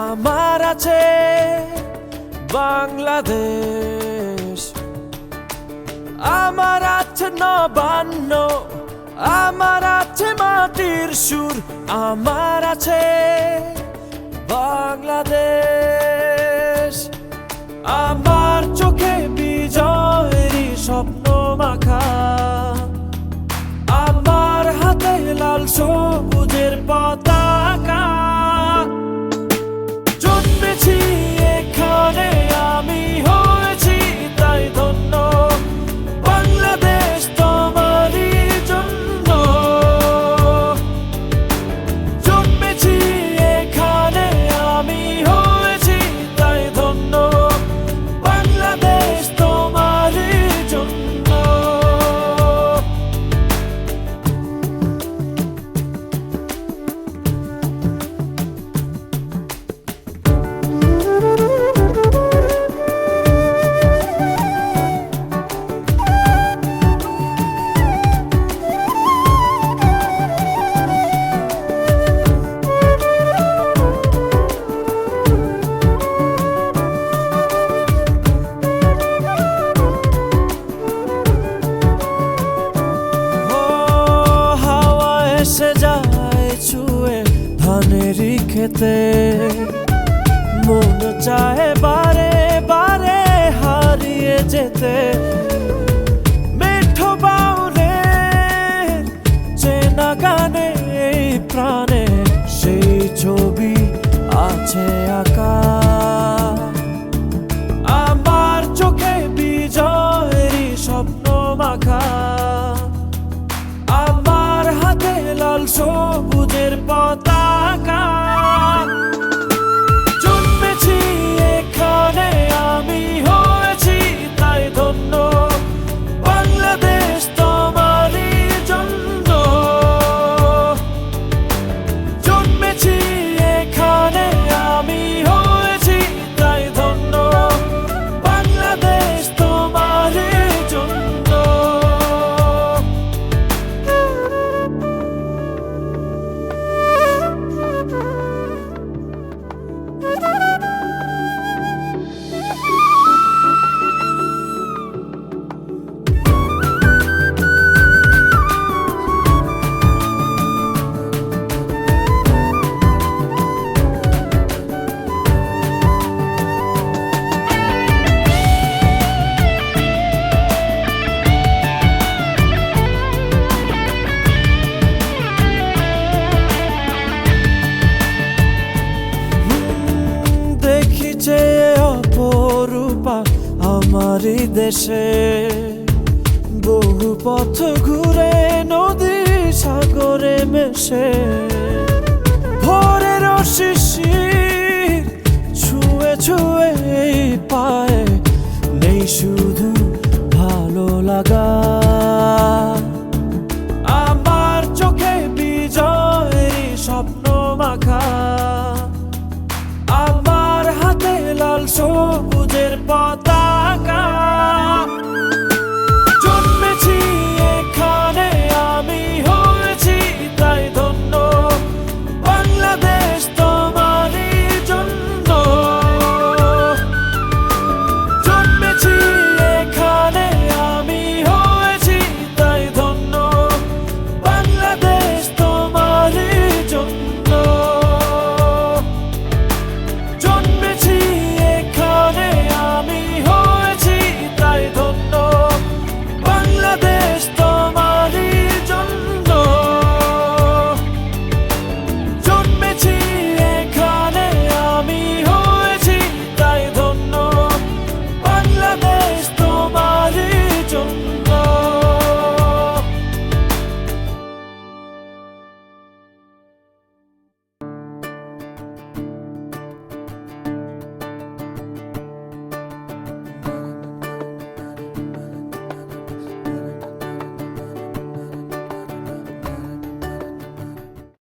আমার আছে বাংলাদেশ, আমার আছে নবান্ন, আমার আছে মাটির সুর, আমার আছে বাংলাদেশ। আমার চোখে বিজয়েরই স্বপ্ন মাখা, আমার হাতে লাল সবুজের পতাকা। জন্মেছি এখানে আমি, হয়েছি তাই ধন্য, বাংলাদেশ তোমারই জন্য। জন্মেছি এখানে আমি, হয়েছি তাই ধন্য, বাংলাদেশ তোমারই জন্য। এসে যায় ছুঁয়ে ধানেরই খেতে, মন চাহে বারে বারে হারিয়ে যেতে। মেঠো বাউলে চেনা গানে এই প্রাণে সেই ছবি আছে আঁকা। আমার চোখে বিজয়েরই স্বপ্ন মাখা, আমার হাতে লাল সবুজের পতাকা। জন্মেছি এখানে আমি, হয়েছি তাই ধন্য, বাংলাদেশ তোমারই জন্য। জন্মেছি এখানে আমি, হয়েছি তাই ধন্য, বাংলাদেশ তোমারই জন্য। যে অপরূপা আমারই দেশে, বহু পথ ঘুরে নদী সাগরে মেশে।